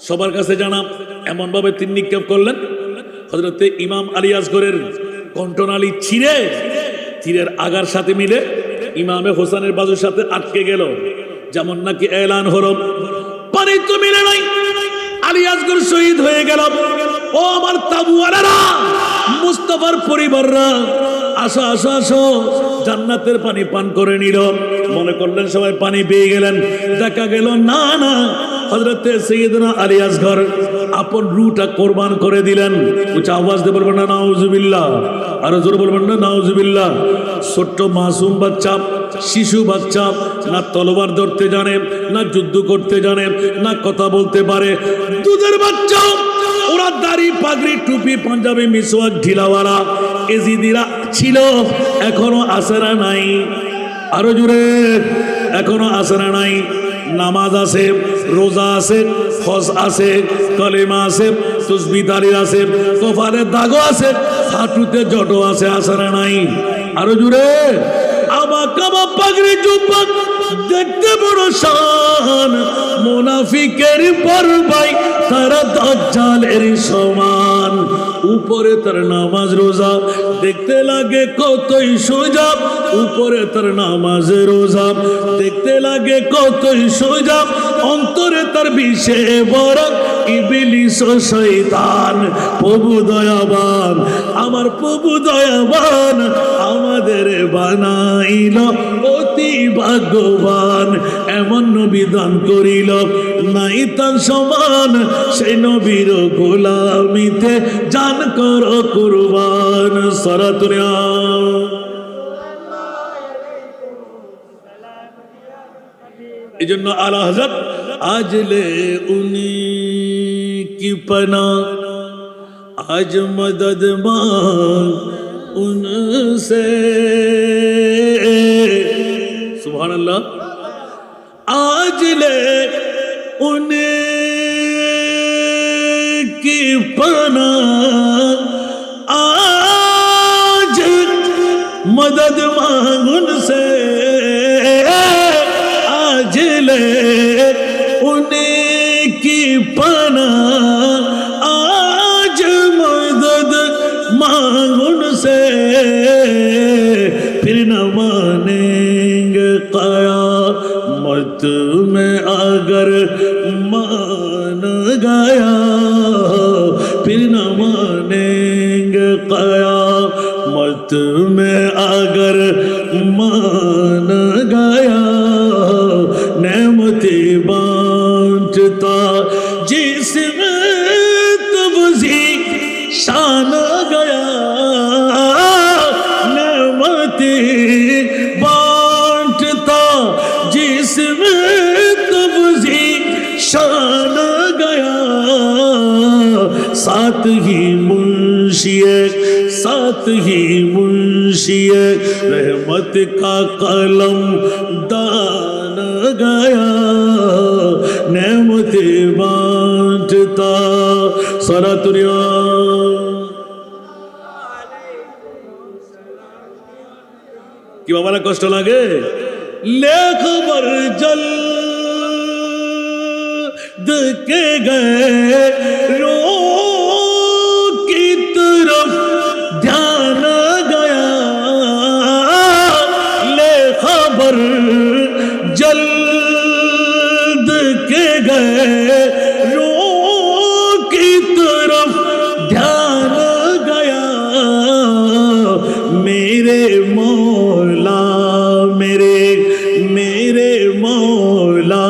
সবার কাছে জানা, এমন ভাবে তীর নিক্ষেপ করলেন হযরতে ইমাম আলী আসগরের কণ্ঠনালী ছিঁড়ে তীরের আগার সাথে মিলে ইমামে হোসেনের বাজুর সাথে আটকে গেল। যেমন নাকি এলান হলো, পানি তো মিলে নাই, আলী আসগর শহীদ হয়ে গেল। ও আমার তাবুয়ালারা, মুস্তাফার পরিবাররা, আসো আসো আসো, জান্নাতের পানি পান করে নিল। মনে করলেন সবাই পানি পেয়ে গেলেন, দেখা গেল না না, হযরতে সাইয়েদনা আলী আসগর আপন রূহটা কোরবান করে দিলেন। উচ্চ আওয়াজ দিয়ে বলবেন না নাউজুবিল্লাহ, আরো জোরে বলবেন না নাউজুবিল্লাহ। ছোট্ট মাসুম বাচ্চা, শিশু বাচ্চা, না তলোয়ার ধরতে জানে, না যুদ্ধ করতে জানে, না কথা বলতে পারে, দুধের বাচ্চা, ওরা দাড়ি পাগড়ি টুপি পাঞ্জাবি মিসওয়াক ঢিলাওয়ালা এজিদিরা ছিল, এখনো আছে না নাই? আরো জোরে, এখনো আছে না নাই? নামাজ আছে, রোজা আছে, হজ আছে, কলেমা আছে, তাসবিহ তাহলিল আছে, কপালে দাগও আছে, হাঁটুতে জটো আছে, আছে না নাই? আরো জোরে, আবা কাবা পাগড়ি জুব্বা দেখতে বড় শান, মুনাফিকের পরবাই তারা দাজ্জালের সমান। উপরে তার নামাজ রোজা দেখতে লাগে কতই সোজা, উপরে তার নামাজ রোজা দেখতে লাগে কতই সোজা, অন্তরে তার বিষে বড় ইবলিস ও শয়তান। প্রভু দয়াবান, আমার প্রভু দয়াবান, আমাদের বানাইল অতি ভাগ্যবান। এমন নবী দান করিল নাই তার সমান, সেই নবীর গোলামিতে জান কর কুরবান। সরাতুরিয়া এই জন্য আলা হযরত আজলে উনি কি পনা, আজ মদদ মাंग उनसे। सुभान अल्लाह। आज ले उनकी पना, आज मदद मांग उनसे, आज ले उनकी पना, आज मदद मांग उनसे, फिर न मानेंगे क़यामत में अगर मान गया, फिर न मानेंगे क़यामत में अगर मान गया। नेमती बांटता जिसमें तबज़ी शान गया, नेमती बांटता जिसमें तबज़ी शान गया। साथ ही मुंशिए, साथ ही मुंशिए रहमत का कलम दान गया। नेमत बांटता सरातुरिया কি বাবারা কষ্ট লাগে? ले खबर जल्द के गए रो की तरफ ध्यान गया। ले खबर जल्द के गए रो की तरफ ध्यान गया। मेरे मौला मेरे मेरे मौला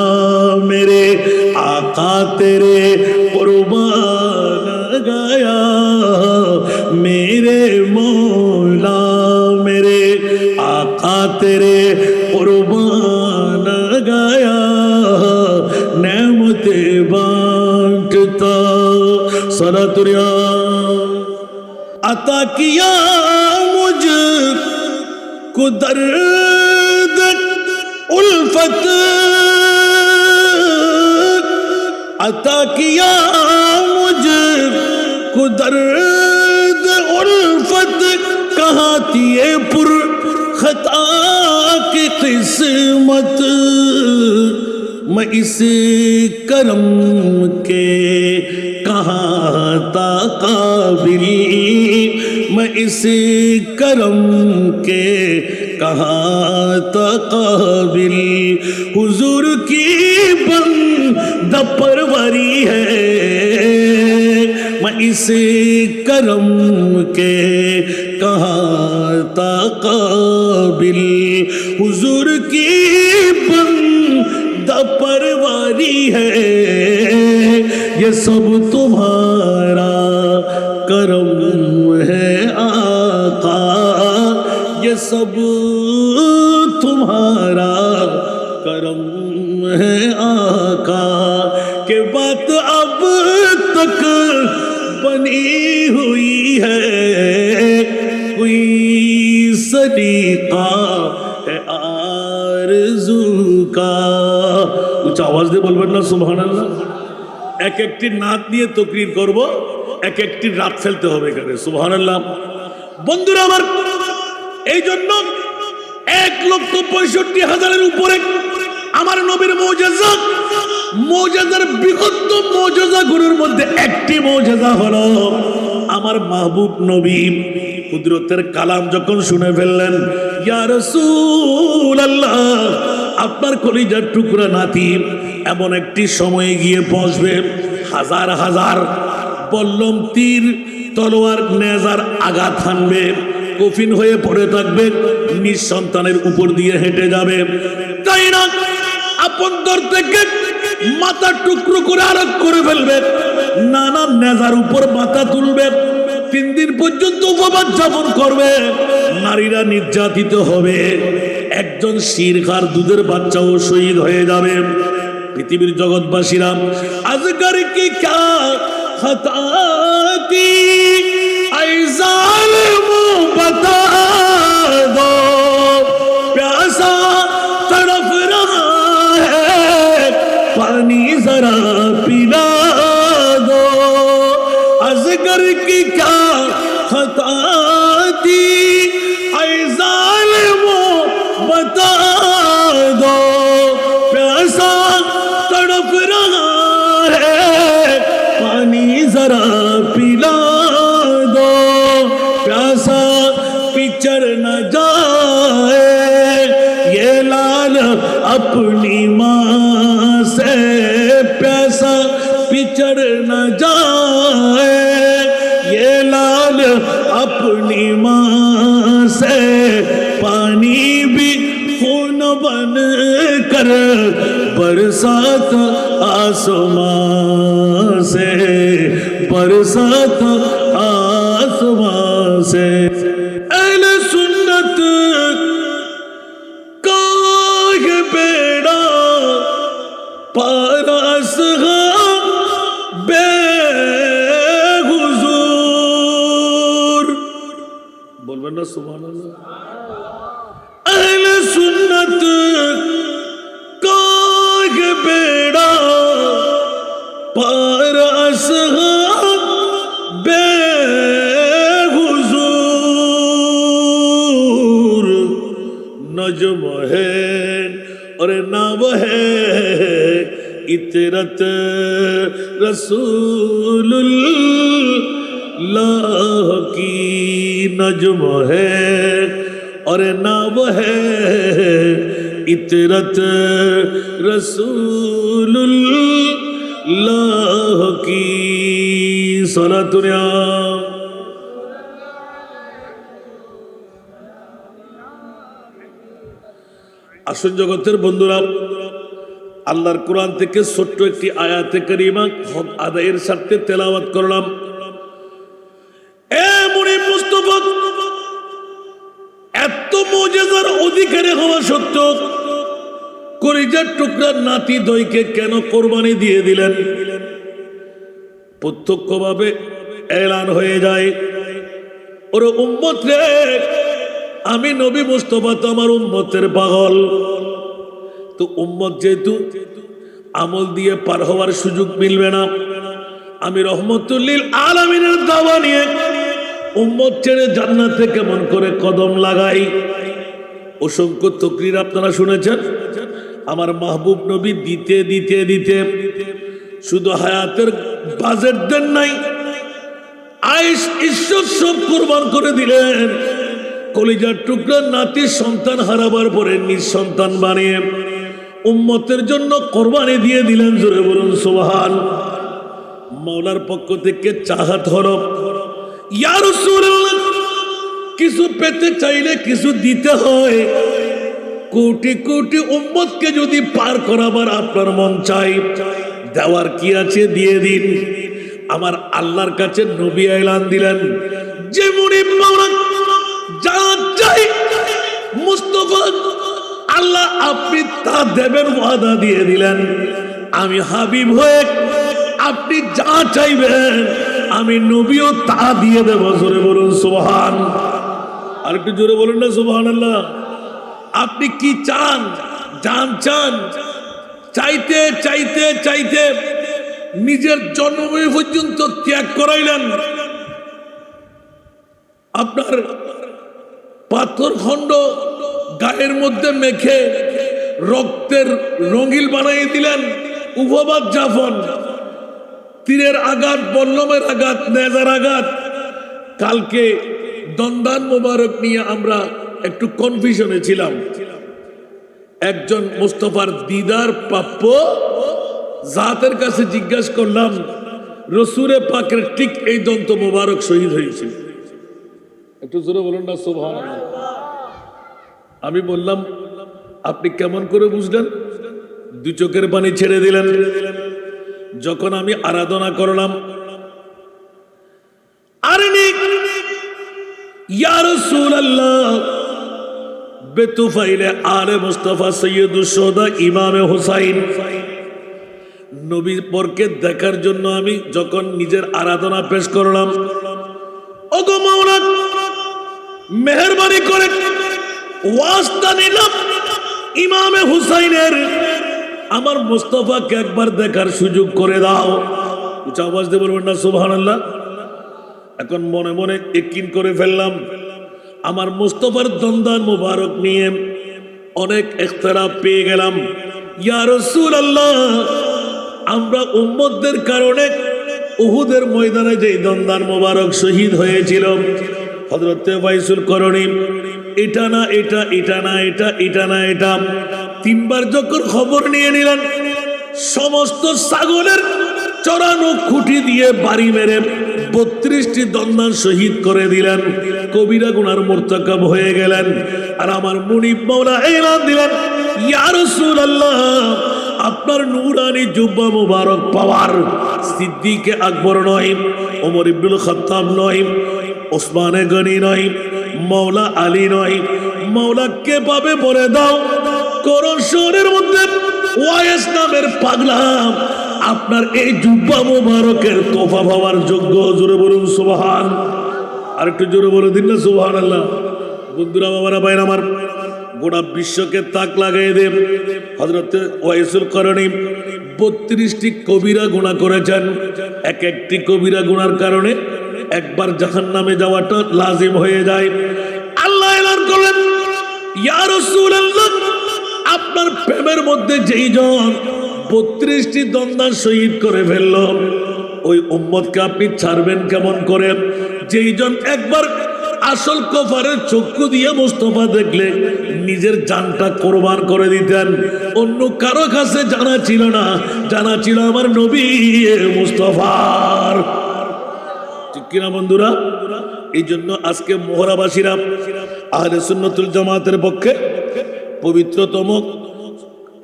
मेरे आका तेरे कुर्बान गया। मेरे मौला मेरे आका तेरे कुर्बान गया। नेमत बांटता सलातुरिया अता किया मुझ को दर्द उल्फत अता किया मुझ को दर्द उल्फत। कहाँ थी ये पुर खता की किस्मत। मैं इस करम के काबिल मैं इस करम के कहाँ था काबिल हुजूर की बंद परवरी है मैं इस करम के कहाँ था काबिल हुजूर की बंद परवरी है ये सब तुम्हारा करम है आका ये सब तुम्हारा करम है आका के बात अब तक बनी हुई है कोई सलीका है आरज़ू का उच्च आवाज দিয়ে বলবেন না সুবহানাল্লাহ এক একটি নাত নিয়ে তাকরীর করব এক একটি রাত ফেলতে হবে এখানে সুবহানাল্লাহ বন্ধুরা আমার এই জন্য 1,65,000 উপরে আমার নবীর মুজিজা মুজিজার বৃহত্তম মুজিজাগুলোর মধ্যে একটি মুজিজা হলো আমার মাহবুব নবী কুদরতের কালাম যখন শুনে ফেললেন ইয়া রাসূলুল্লাহ আপনার কলিজার টুকরা নাতি এমন একটি সময়ে গিয়ে পৌঁছবে হাজার হাজার বল্লম তীর তলোয়ার নেজার আঘাত হানবে কফিন হয়ে পড়ে থাকবে নিঃসন্তানের উপর দিয়ে হেঁটে যাবে তাই না আপন দর থেকে মাথা টুকরো করে আরোগ করে ফেলবে নানা নেজার উপর মাথা তুলবে 3 দিন পর্যন্ত উপবাস যাপন করবে নারীরা নির্যাতিত হবে একজন শিরখার দুধের বাচ্চাও শহীদ হয়ে যাবে পৃথিবীর জগৎবাসীরা আজগর কি ক্যা খতা থি আই জালিমু বতা দো প্যাসা তড়প রহা হ্যায় পানি জরা পিলা দো আজগর কি ক্যা খতা থি আই জালিমু बता दो प्यासा तड़प रहा है पानी जरा पिला दो प्यासा पिचर न जाए ये लाल अपनी माँ से प्यासा पिचर न जाए ये लाल अपनी माँ से पानी भी खून बन कर बरसात आसमां से बरसात आसमां से अहले सुन्नत का ये बेड़ा पार असग़ार बेहुजूर बोलबेन ना सुभान अल्लाह अहले सुन्नत का ये बेड़ा पार असग़ार बेहुजूर नजम है और नाम है इतरत रसूलुल्लाह की नजम है और नाम है इतरत रसूलुल्लाह की सलातुनिया আসুন জগতের বন্ধুরা আল্লাহর কোরআন থেকে ছোট্ট একটি আয়াতে কারিমা হক আদায়ের স্বার্থে তেলাওয়াত করলাম এ মুনিব মুস্তাফা এত মুজিজার অধিকারী হওয়া সত্ত্বেও কলিজার টুকরা নাতি দইকে কেন কোরবানি দিয়ে দিলেন প্রত্যক্ষভাবে এলান হয়ে যায় ওর উম্মত রে আমি নবী মুস্তাফা তো আমার উম্মতের পাগল তো উম্মত যেহেতু আমল দিয়ে পার হওয়ার সুযোগ মিলবে না আমি রহমতুল লিল আলামিনের দাওয়া নিয়ে উম্মত ছেড়ে জান্নাতে কেমন করে কদম লাগাই অসংখ্য তাকরীর আপনারা শুনেছেন আমার মাহবুব নবী দিতে দিতে দিতে শুধু হায়াতের বাজেট দেন নাই আয়েশ ঈশ্বর সব কোরবান করে দিলেন। কলিজার টুকরা নাতির সন্তান হারাবার পরে নিঃসন্তান বানিয়ে উম্মতের জন্য কোরবানি দিয়ে দিলেন। জোরে বলুন সুবহান। মাওলার পক্ষ থেকে চাহাত হলো, ইয়া রাসূলুল্লাহ, কিছু পেতে চাইলে কিছু দিতে হয়। কোটি কোটি উম্মতকে যদি পার করাবার আপনার মন চাই, দেওয়ার কি আছে দিয়ে দিন। আমার আল্লাহর কাছে নবী এলান দিলেন, যে মুনিব মাওলা যা চাই মুস্তাফা আল্লাহ আপনি তা দেবেন ওয়াদা দিয়ে দিলেন। আমি হাবিব হয়ে আপনি যা চাইবেন আমি নবীও তা দিয়ে দেব। জোরে বলুন সুবহান। আর একটু জোরে বলুন না সুবহানাল্লাহ। আপনি কি চান? জান চান? চাইতে চাইতে চাইতে নিজের জন্মভূমি পর্যন্ত ত্যাগ করাইলেন। আপনার পাথর খণ্ড গায়ের মধ্যে মেখে রক্তের রঙিল বানিয়ে দিলেন। উপবাদ যাপন, তীরের আঘাত, বল্লমের আঘাত, নেজার আঘাত। কালকে দন্দান মোবারক নিয়ে আমরা একটু কনফিউশনে ছিলাম। একজন মুস্তাফার দিদার প্রাপ্য জাতের কাছে জিজ্ঞাসা করলাম, রসুলে পাকের ঠিক এই দন্ত মোবারক শহীদ হয়েছে। একটু জোরে বলুন না সুবহানাল্লাহ। আমি বললাম, আপনি কেমন করে বুঝলেন? দুই চোখের পানি ছেড়ে দিলেন। যখন আমি আরাধনা করলাম, আরে ইয়া রাসূলুল্লাহ, বেতুফাইলে আলে মুস্তাফা সৈয়দুস শুহাদা ইমামে হুসাইন নবী পরকে দেখার জন্য আমি যখন নিজের আরাধনা পেশ করলাম, ওগো মাওলা মেহেরবানি করে ওয়াস্তা নিলাম ইমামে হুসাইনের, আমার মুস্তাফাকে একবার দেখার সুযোগ করে দাও। উচ্চ আওয়াজ দিয়ে বলবেন না সুবহানাল্লাহ। এখন মনে মনে ইয়াকিন করে ফেললাম, আমার মুস্তাফার দন্দান মুবারক নিয়ে অনেক ইখতিলাফ পেয়ে গেলাম। ইয়া রাসূলুল্লাহ, আমরা উম্মতদের কারণে উহুদের ময়দানে যে দন্দান মুবারক শহীদ হয়েছিল, হযরত ওয়াইসুল করণী, এটা না এটা, এটা না এটা, এটা না এটা, তিনবার যখন খবর নিয়ে নিলেন, সমস্ত ছাগলের চড়ানো খুঁটি দিয়ে বাড়ি মেরে 32টি দন্দান শহীদ করে দিলেন। কবিরা গুনার মুরতাকাব হয়ে গেলেন। আর আমার মুনিব মাওলা এলান দিলেন, ইয়া রাসূলুল্লাহ, আপনার নূরানি জুব্বা মুবারক পাওয়ার সিদ্দিকে আকবর নয়, ওমর ইবনুল খাত্তাব নয়, ওসমানে গনি নয়, মাওলা আলী নয়, মাওলাকে পাবে বলে দাও। করণ শহরের মধ্যে ওয়াইস নামের পাগলা আপনার এই জুব্বা মুবারকের তোফা পাওয়ার যোগ্য। জোরে বলুন সুবহান। আর একটু জোরে বলে দিন না সুবহানাল্লাহ। বন্ধুরা, বাবারা, ভাইরা আমার, গোটা বিশ্বকে তাক লাগাই দেব। হযরত ওয়াইসুল করণী 32টি কবিরা গুনাহ করেছেন। এক একটি কবিরা গুনার কারণে একবার জাহান্নামে যাওয়াটা লাজিম হয়ে যায়। আল্লাহ এলান করলেন, ইয়া রাসূলুল্লাহ, আপনার প্রেমের মধ্যে যেই জন 32টি দন্দান শহীদ করে ফেলল, ওই উম্মতকে আপনি ছাড়বেন কেমন করে? যেই জন একবার আসল কফারের চক্ষু দিয়ে মুস্তাফা দেখলে নিজের জানটা কোরবান করে দিতেন। অন্য কারো কাছে জানা ছিল না, জানা ছিল আমার নবী মুস্তাফার। ঠিক কিনা বন্ধুরা? এই জন্য আজকে মোহরাবাসীরা আহলে সুন্নাতুল জামাতের পক্ষে পবিত্রতম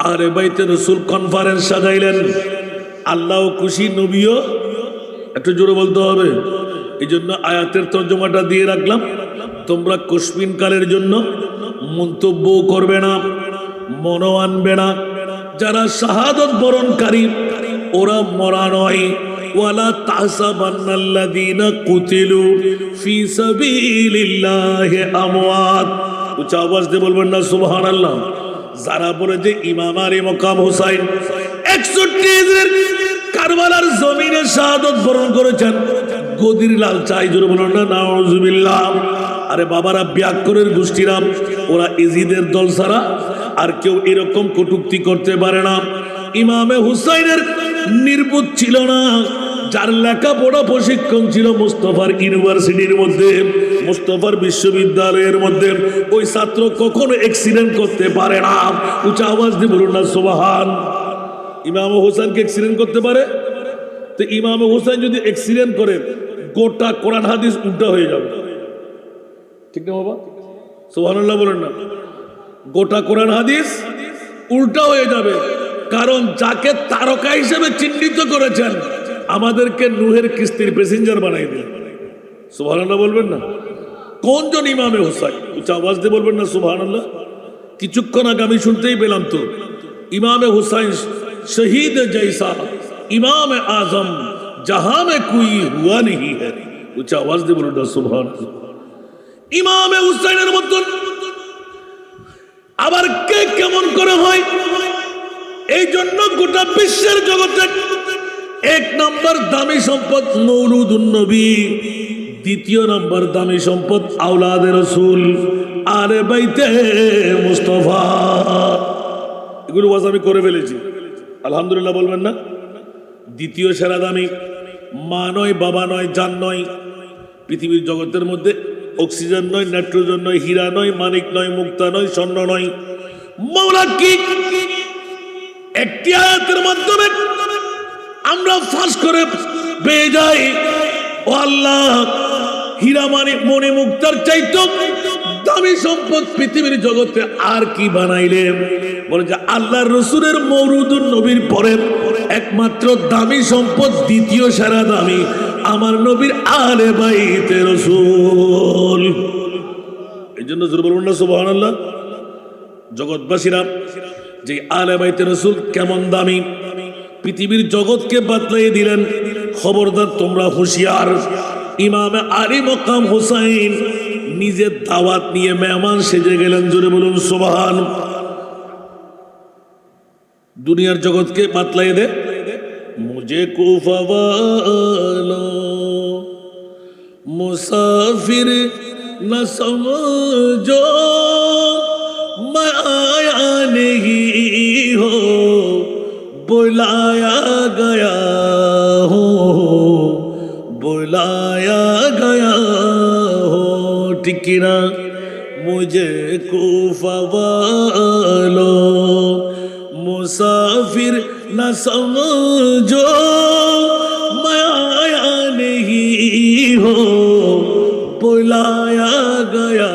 আহলে বাইতে রাসূল কনফারেন্স সাজাইলেন। আল্লাহ খুশি, নবীও। একটু জোরে বলতে হবে। এই জন্য আয়াতের তর্জমাটা দিয়ে রাখলাম, তোমরা কসমিন কালের জন্য মন্তব্য করবে না, মনও আনবে না। যারা শাহাদত বরণকারী ওরা মরা নয়। ওয়ালা তাহসাবান্নাল্লাযীনা কুতিলু ফি সাবিলিল্লাহি আমওয়াত। উচ্চ আওয়াজ দিয়ে বলবেন না সুবহানাল্লাহ। যারা বলে যে ইমাম আলী মকাম হুসাইন 61 কারবালার জমিনে শাহাদত বরণ করেছেন, গদির লাল চাই, জোরে বলুন না নাউজুবিল্লাহ। আরে বাবারা, ব্যাকরণের গোষ্ঠীরা, ওরা ইজিদের দল ছাড়া আর কেউ এরকম কটূক্তি করতে পারে না। ইমামে হুসাইনের নির্বুত ছিল না, যার লেখাপড়া প্রশিক্ষণ ছিল মুস্তফার ইউনিভার্সিটির মধ্যে, মুস্তফার বিশ্ববিদ্যালয়ের মধ্যে, ওই ছাত্র কখনো অ্যাক্সিডেন্ট করতে পারে না। উচ্চ আওয়াজ দিয়ে বলুন না সুবহান। ইমাম হোসেনকে অ্যাক্সিডেন্ট করতে পারে? তো ইমাম হোসেন যদি অ্যাক্সিডেন্ট করে গোটা কোরআন হাদিস উল্টা হয়ে যাবে, ঠিক না বাবা? সুবহানাল্লাহ বলেন না। গোটা কোরআন হাদিস উল্টা হয়ে যাবে, কারণ যাকে তারকা হিসেবে চিহ্নিত করেছেন আমাদেরকে নূহের কিস্তির প্যাসেঞ্জার বানাই দিলেন। সুবহানাল্লাহ বলবেন না? কোনজন ইমামে হোসেন? উচ্চ আওয়াজ দিয়ে বলবেন না সুবহানাল্লাহ। কিছুক্ষণ আগে আমি শুনতেই পেলাম তো ইমামে হুসাইন শহীদ জৈসা ইমাম আজম जहां में कोई हुआ नहीं है। উচ্চ আওয়াজ দিয়ে বলুন না সুবহানাল্লাহ। ইমামে হুসাইনের মতন আবার কে কেমন করে হয়? এই জন্য গোটা বিশ্বের জগতে এক নম্বর দামি সম্পদ মৌলুদুন নবী, দ্বিতীয় নম্বর দামি সম্পদ আওলাদে রসুল আলে বাইতে মুস্তাফা। এগুলো ওয়াজ আমি করে ফেলেছি, আলহামদুলিল্লাহ বলবেন না? দ্বিতীয় সেরা দামি মা নয়, বাবা নয়, জান নয়, পৃথিবীর জগতের মধ্যে অক্সিজেন নয়, নাইট্রোজেন নয়, হীরা নয়, মানিক নয়, মুক্তা নয়, স্বর্ণ নয়। মওলা কি একটি আয়াতের মাধ্যমে আমরা ফাঁস করে পেয়ে যাই, ও আল্লাহ হীরা মানিক মণি মুক্তার চাইতো দামি সম্পদ পৃথিবীর জগতে আর কি বানাইলেন? বলে যে আল্লাহর রসুলের মওলুদুন নবীর পরে একমাত্র দামি সম্পদ, দ্বিতীয় সেরা দামি আমার নবীর আলে বাইতে রসুল। এই জন্য জোরে বলুন না সুবহানাল্লাহ। জগৎবাসীরা যে আলে বাইতে রসুল কেমন দামি পৃথিবীর জগৎকে বাতলাই দিলেন। খবরদার তোমরা হুঁশিয়ার। ইমামে আলী মকাম হুসাইন নিজের দাওয়াত নিয়ে মেহমান সেজে গেলেন, জোরে বলুন সুবহান। দুনিয়ার জগৎকে বাতলাই দে, মুঝে কুফা वालो मुसाफिर न समझो मैं आया नहीं हो बुलाया गया हो बुलाया गया हो। ठीक ना? मुझे कुफा वालो मुसाफिर न समझो मैं आया नहीं हो बुलाया गया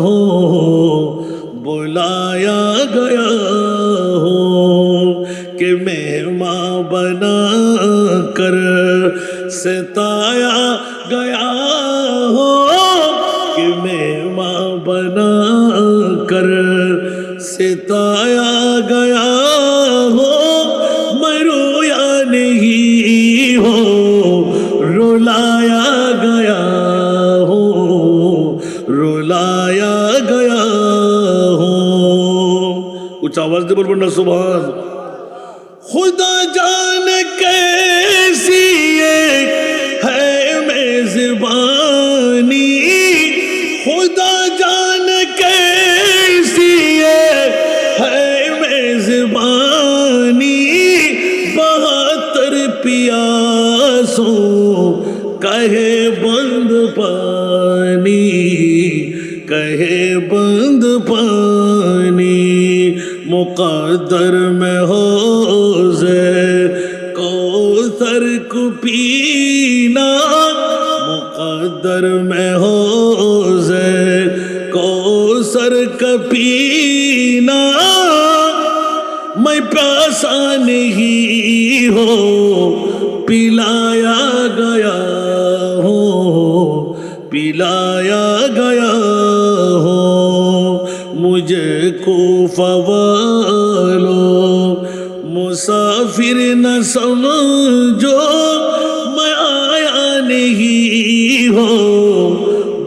हो बुलाया गया हो कि मेहमान बना कर सताया गया हो कि मेहमान बना कर सताया गया हो मैं रोया नहीं हो रुलाया गया हो रुलाया गया हो। उच्च आवाज दे बोल ना सुभान। खुदा जाने कैसी है मेजबानी, खुदा जाने कैसी है मेजबानी, 72 पियासों कहे बंद पानी, कहे बंद पानी, मुक़द्दर में हो कौसर को पीना, मुक़द्दर में हो कौसर का पीना, मैं प्यासा नहीं हो पिलाया गया हो पिलाया गया हो। मुझे कुफा वालो मुसाफिर न समझो मैं आया नहीं हो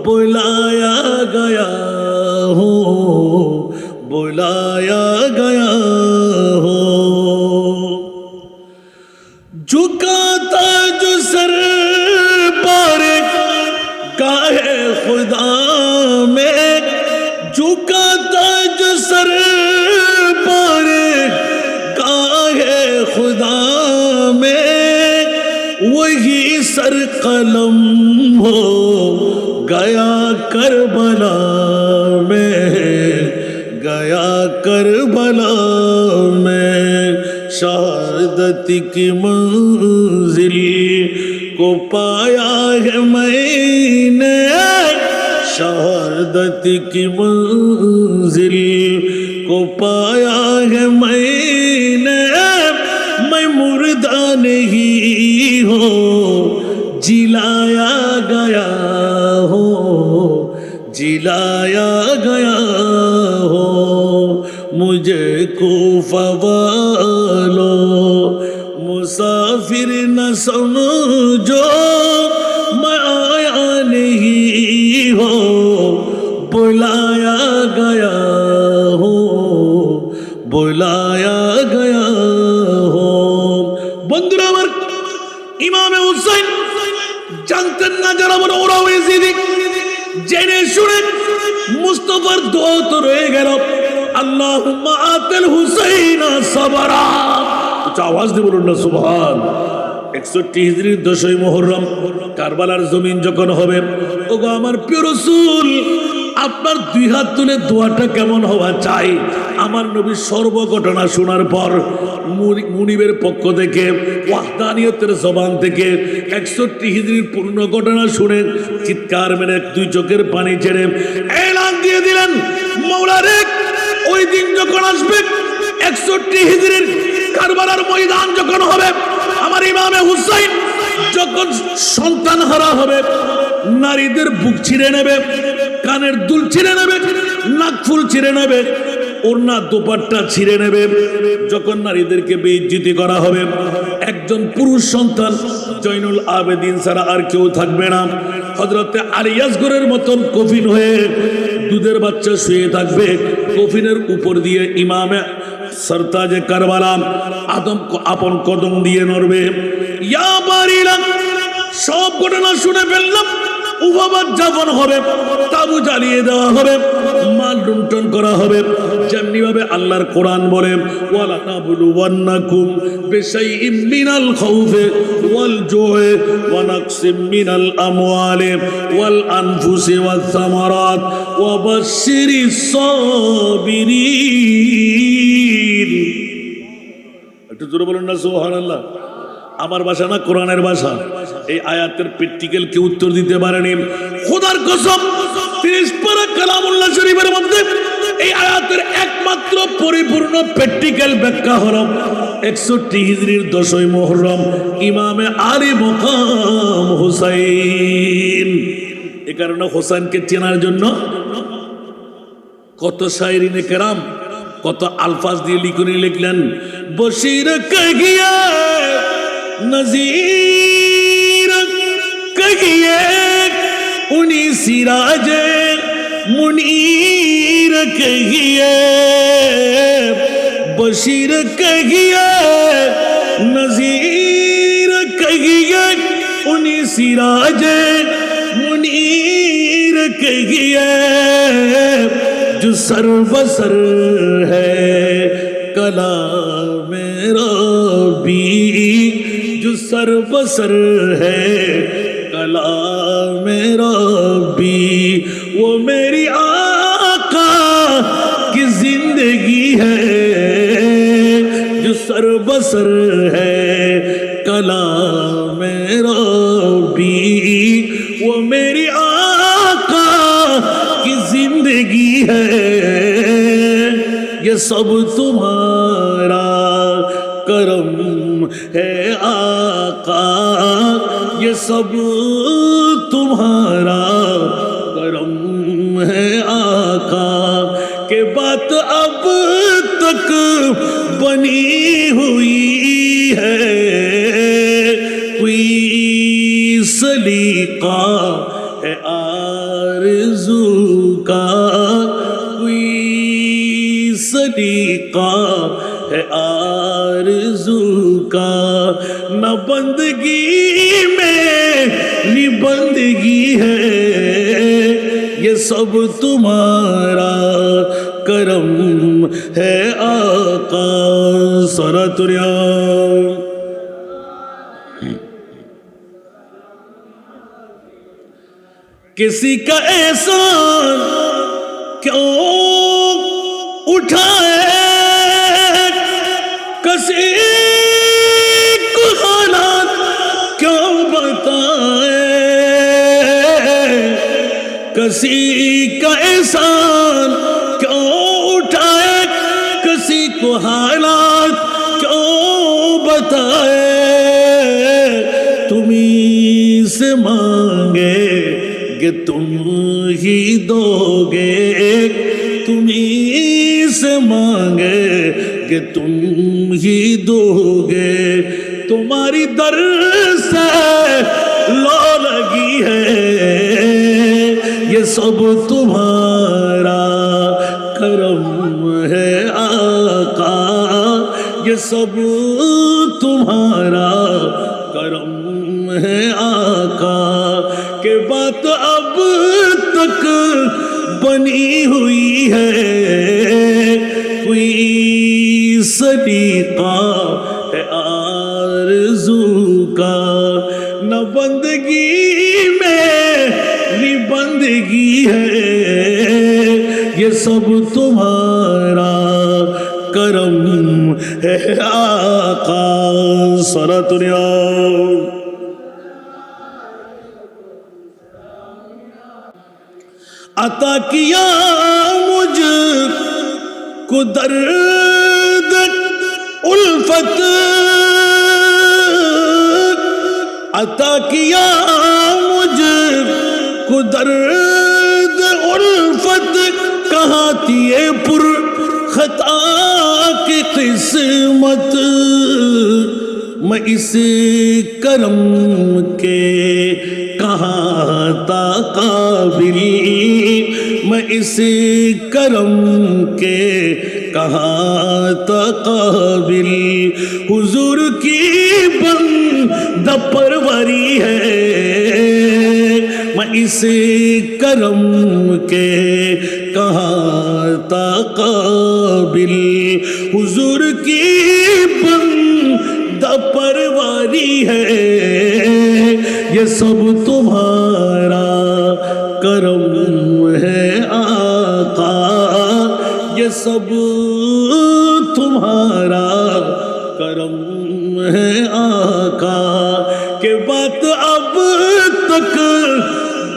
बुलाया गया हो बुलाया गया हो। झुकाता जो सर पर गाहे खुदा में, झुकाता जो सर पर गाहे खुदा में, वही सर कलम हो गया करबला में, गया करबला में। शहादत की मंजिल को पाया है मैंने, शहादत की मंजिल को पाया है मैंने। मैं मुर्दा नहीं हो जिलाया गया हो, जिलाया गया हो। मुझे कूफा वालो मुसाफिर न समझो, मैं आया नहीं हो बुलाया गया हो, बुलाया गया हो। বন্ধুরা আমার, ইমামে হুসাইন জানতেন না যারা বড় ওরাও এজিদি, জেনে শুনে মুস্তাফার দোয়া তো রয়ে গেল, আল্লাহুম্মা আতিল হুসাইনা সাবরা। আওয়াজ দিয়ে বলুন না সুবহান। 61 হিজরির 10ই মুহররম কারবালার জমিন যখন হবে, ওগো আমার প্রিয় রাসূল, আপনার দুই হাত তুলে দোয়াটা কেমন হওয়া চাই? আমার নবী সর্বঘটনা শোনার পর মুনিবের পক্ষ থেকে, ওয়াহদানিয়তের জবান থেকে 61 হিজরির পূর্ণ ঘটনা শুনে চিৎকার মেরে দুই চোখের পানি ছেড়ে এলান দিয়ে দিলেন, মাওলা রে, ওই দিন যখন আসবে 61 হিজরির কারবালার ময়দান যখন হবে, আমার ইমামে হুসাইন যখন সন্তান হারা হবে, নারীদের বুক ছিঁড়ে নেবে, কানের দুল ছিঁড়ে নেবে, নাক ফুল ছিঁড়ে নেবে, ওড়না দোপাট্টা ছিঁড়ে নেবে, যখন নারীদেরকে বেইজ্জতি করা হবে, একজন পুরুষ সন্তান জয়নুল আবেদিন ছাড়া আর কেউ থাকবে না। হযরতে আলী আসগরের মতন কফিন হয়ে দুধের বাচ্চা শুয়ে থাকবে, কফিনের উপর দিয়ে ইমামে সরতাজে কারবালা আদম আপন কদম দিয়ে নড়বে। ইয়া বারিলা, সব ঘটনা শুনে ফেললাম। উভাবাদ যাপন হবে, তাবু জ্বালিয়ে দেওয়া হবে, মাল লুণ্ঠন করা হবে, যেমনি ভাবে আল্লাহর কোরআন বলে, ওয়ালা নাবলুওয়ান্নাকুম বিশাইইম মিনাল খাউফি ওয়াল জুই ওয়া নাকসিম মিনাল আমওয়ালি ওয়াল আনফুসি ওয়াস সামারাত ওয়া বাশশিরিস সাবিরিন। একটু জোরে বলুন না সুবহানাল্লাহ। আমার ভাষা না, কোরআনের ভাষা। এই আয়াতের প্র্যাকটিক্যাল কেউ উত্তর দিতে পারেনি। খোদার কসম, 30 পারা কালামুল্লাহ শরীফের মধ্যে এই আয়াতের একমাত্র পরিপূর্ণ প্র্যাকটিক্যাল ব্যাখ্যা হলো 61 হিজরির 10ই মুহররম ইমামে আলী মুকাম হুসাইন। এ কারণে হোসেনকে চেনার জন্য কত শায়রিনে কেরাম, কত আলফাজ দিয়ে লিখনি লিখলেন। বশির কহিয়ে नज़ीर कहिए उन्हीं सिराजे मुनीर कहिए, बशीर कहिए नज़ीर कहिए उन्हीं सिराजे मुनीर कहिए। जो सर बसर है कलाम रब्बी, जो सर बसर है कलाम रब्बी, वो मेरी आका की जिंदगी है। जो सर बसर है कलाम रब्बी, वो मेरी आका की जिंदगी है। ये सब तुम्हारा करम है आका, ये सब तुम्हारा करम है आका। के बात अब तक बनी हुई है, कोई सलीका है आरज़ू का, कोई सलीका है आरज़ू का। न बंदगी में निबंदगी है, ये सब तुम्हारा करम है आका। सरातुरिया किसी का एहसान क्यों उठाए, किसी को हालात क्यों बताए, किसी का एहसान क्यों उठाए, किसी को हालात क्यों बताए। तुम्हीं से मांगे कि तुम ही दोगे, तुम्हीं से मांगे कि तुम ही दोगे। तुम्हारी दर से लो लगी है, ये सब तुम्हारा करम है आका, ये सब तुम्हारा करम है आका। के बात अब तक बनी हुई है, कोई सलीका है आरज़ू का, न बंदगी में नि बंदगी है, ये सब तुम्हारा करम है आका। सलातुल्लाह अता किया मुझको दर्द उल्फत, अता किया मुझको दर्द उल्फत, कहाँ थी ये पुर खता की किस्मत। मैं इस करम के कहाँ था काबिल, मैं इस करम के कहाँ था काबिल। हुजूर की बंद परवरी है, मैं इस करम के कहाँ था काबिल। हुजूर की बंद परवरी है, ये सब तुम्हारा करम है आका, ये सब तुम्हारा करम है आका। के बात अब तक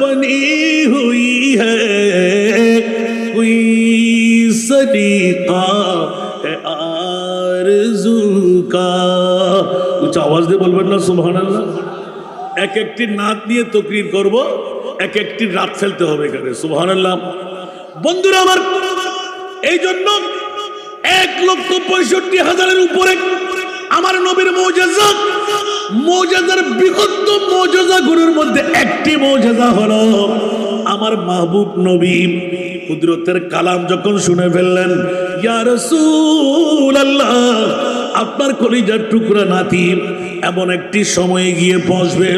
बनी हुई है, कोई सलीका है आरज़ू का। उच्च आवाज दे बोलবেন না সুবহানাল্লাহ। এক একটি নাত নিয়ে তকরির করব, এক একটি রাত ফেলতে হবে এখানে। সুবহানাল্লাহ। বন্ধুরা আমার, এই জন্য 1,65,000-এর উপরে আমার নবীর মুজিজা, মুজিজার বিগত মুজিজাগুলোর মধ্যে একটি মুজিজা হলো আমার মাহবুব নবী কুদরতের কালাম যখন শুনে ফেললেন, ইয়া রাসূলুল্লাহ আপনার কলিজার টুকরা নাতি এমন একটি সময়ে গিয়ে পৌঁছবে,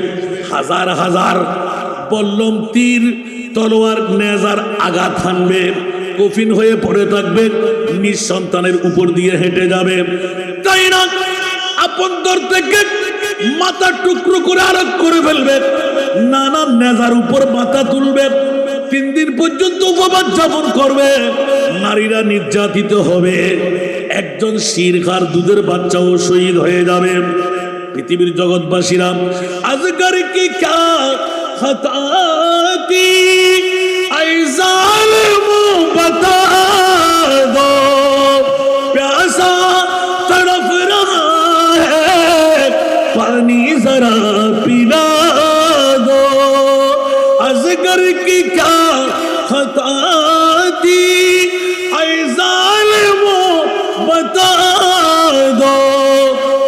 হাজার হাজার বল্লম তীর তলোয়ার নেজার আঘাত হানবে, কফিন হয়ে পড়ে থাকবে, নিঃসন্তানের উপর দিয়ে হেঁটে যাবে, তাই না আপন দর থেকে মাথা টুকরো করে আরোপ করে ফেলবে, নানা নেজার উপর মাথা তুলবে, 3 দিন পর্যন্ত উপবাস যাপন করবে, নারীরা নির্যাতিত হবে, একজন শিরখার দুধের বাচ্চাও শহীদ হয়ে যাবে। পৃথিবীর জগৎবাসীরা আজগর কি ক্যা খতা কি ऐ ज़ालिमो बता दो, प्यासा तड़प रहा है पानी जरा पिला दो। अजगर की क्या खता थी ऐ ज़ालिमो बता दो,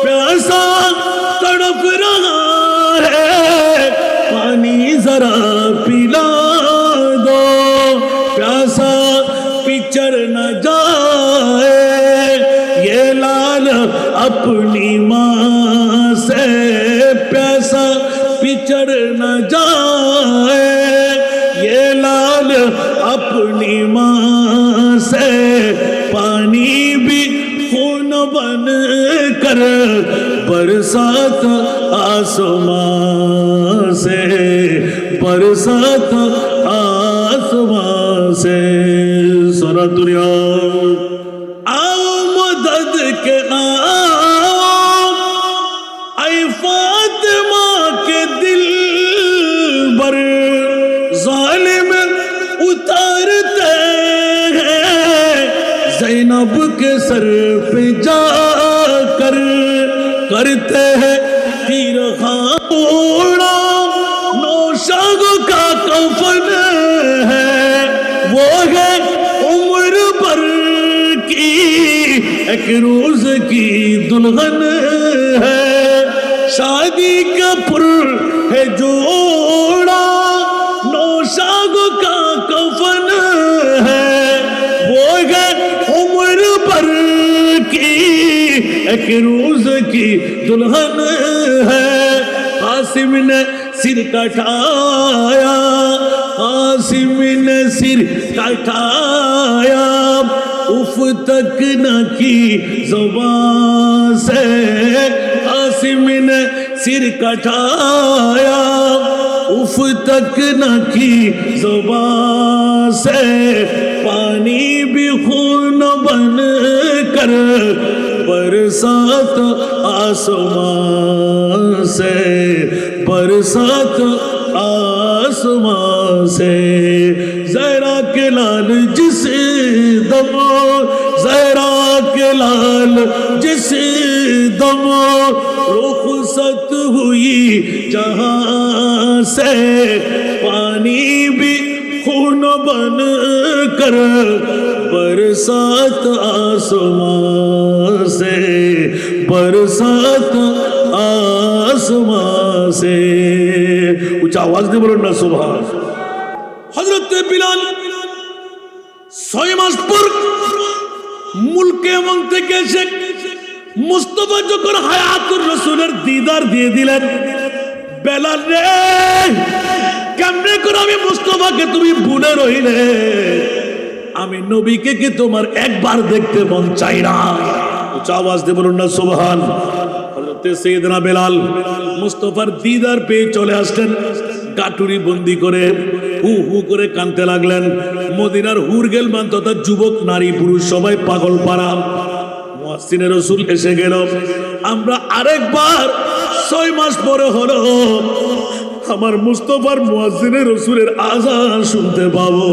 प्यासा तड़प रहा है पानी जरा पिला दो। प्यासा पिचर न जाए ये लाल अपनी माँ से, प्यासा पिचर न जाए ये लाल अपनी माँ से, पानी भी खून बन कर बरसात आसमां से, बरसात زینب کے سر پہ جا کر کرتے ہیں تیر خانا نوشاغ کا کفن ہے وہ ہے عمر بھر کی ایک روز کی دلہن ہے شادی کا پر ہے جوڑا نوشاغ کا کفن ہے وہ ہے عمر بھر کی ایک روز کی دلہن ہے قاسم نے سر کٹایا قاسم نے سر کٹایا اف تک نہ کی زبان سے قاسم نے سر کٹایا اف تک نہ کی زبان سے پانی بھی خون بن کر برسات آسمان سے برسات آسمان سے زہرا کے لال جس دم زہرا کے لال جس دم رخصت ہوئی جہاں سے پانی بھی خون بن کر برسات آسمان سے برسات آسمان سے اونچا آواز دے بولو نا سبحان حضرت بلال 6 মাস পর মুলকে এমন থেকে এসে মুস্তাফা যখন হায়াতুর রাসূলের দিদার দিয়ে দিলেন বেলাল রে কেমনে করে আমি মুস্তাফাকে তুমি ভুলে রইলে আমি নবীকে কি তোমার একবার দেখতে মন চাই না উচ্চ আওয়াজ দিয়ে বলুন না সুবহান হযরত সাইয়েদনা বেলাল মুস্তাফার দিদার পেয়ে চলে আসলেন গাটুরি বন্দি করে হু হু করে কাঁদতে লাগলেন মদিনার হুরগেলমান তথা যুবক নারী পুরুষ সবাই পাগল পাড়া মুয়াজ্জিনে রাসূল এসে গেল আমরা আরেকবার 6 মাস পরে হলো আমার মুস্তাফার মুয়াজ্জিনে রাসূলের আযান শুনতে পাবো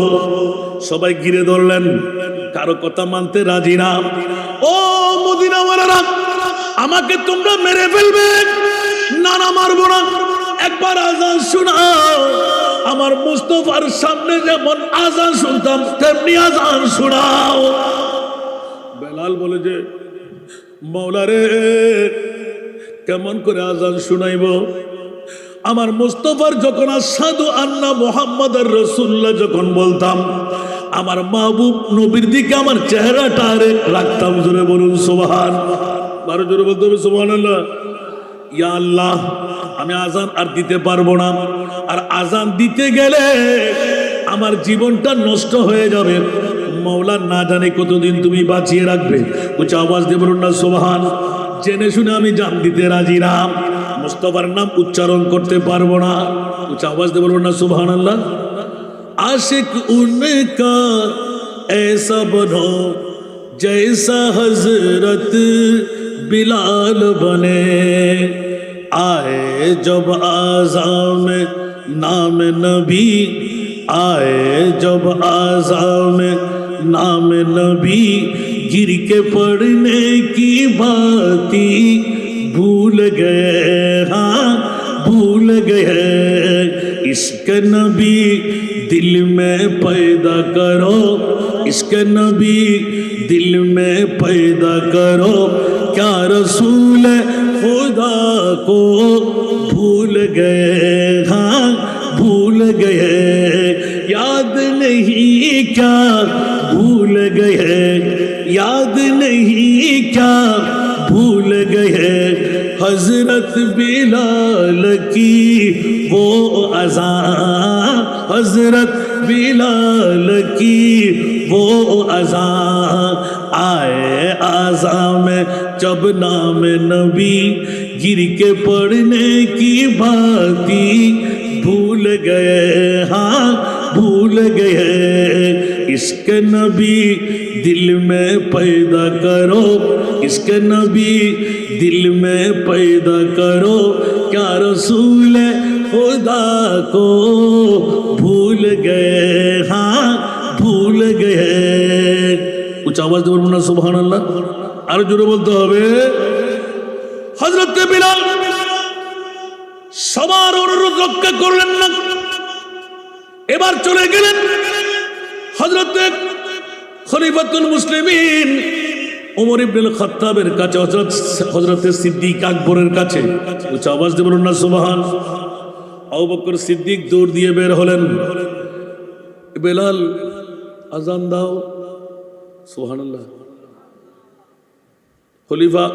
সবাই ঘিরে ধরলেন কারো কথা মানতে রাজি না ও মদিনাওয়ালারা আমাকে তোমরা মেরে ফেলবে না না মারবো না একবার আযান শোনাও আমার মুস্তাফার সামনে যেমন আযান শুনতাম তেমনি আযান শোনাও বেলাল বলে যে মাওলা রে কেমন করে আযান শুনাইবো আমার মুস্তাফার যখন আশহাদু আন্না মুহাম্মাদুর রাসূলুল্লাহ যখন বলতাম আমার মাহবুব নবীর দিকে আমার চেহারাটা রাখতাম জোরে বলুন সুবহান বারো জোরে বলতে হবে সুবহানাল্লাহ ইয়া আল্লাহ আমি আযান আর দিতে পারবো না আর আযান দিতে গেলে আমার জীবনটা নষ্ট হয়ে যাবে মাওলা না জানে কতদিন তুমি বাঁচিয়ে রাখবে উচ্চ আওয়াজ দিয়ে বলুন না সুবহান জেনে শুনে আমি জান দিতে রাজি না মুস্তাফার নাম উচ্চারণ করতে পারবো না উচ্চ আওয়াজ দিয়ে বলুন না সুবহানাল্লাহ आशिक उनका ऐसा बनो जैसा हजरत बिलाल बने आए जब आज़ान में नाम नबी आए जब आज़ान में नाम नबी गिर के पढ़ने की बाती भूल गए हाँ भूल गए इश्क नबी दिल में पैदा करो इश्क नबी दिल में पैदा करो क्या रसूल खुदा को भूल गए हाँ भूल गए याद नहीं क्या भूल गए याद नहीं क्या भूल गए हजरत बिलाल की वो अज़ान हजरत बिलाल की वो अज़ान आए आज़ान में जब नाम नबी गिर के पढ़ने की बाती भूल गए हाँ भूल गए इश्क नबी दिल में पैदा करो इश्क नबी दिल में पैदा करो क्या रसूल खुदा को भूल गए हाँ भूल गए উচ্চ আওয়াজ দিয়ে বলবো না সুবহানাল্লাহ? আরো জোরে বলতে হবে। হযরত বিলাল সবার অনুরোধ রক্ষা করলেন না, এবার চলে গেলেন হযরত খলিফাতুল মুসলিমিন ওমর ইবনুল খাত্তাবের কাছে, হযরত সিদ্দিক আকবরের কাছে। উচ্চ আওয়াজ দিয়ে বলুন না সুবহান। আবু বকর সিদ্দিক দৌড় দিয়ে বের হলেন, বেলাল আজান দাও। সুবহানাল্লাহ। খলিফা,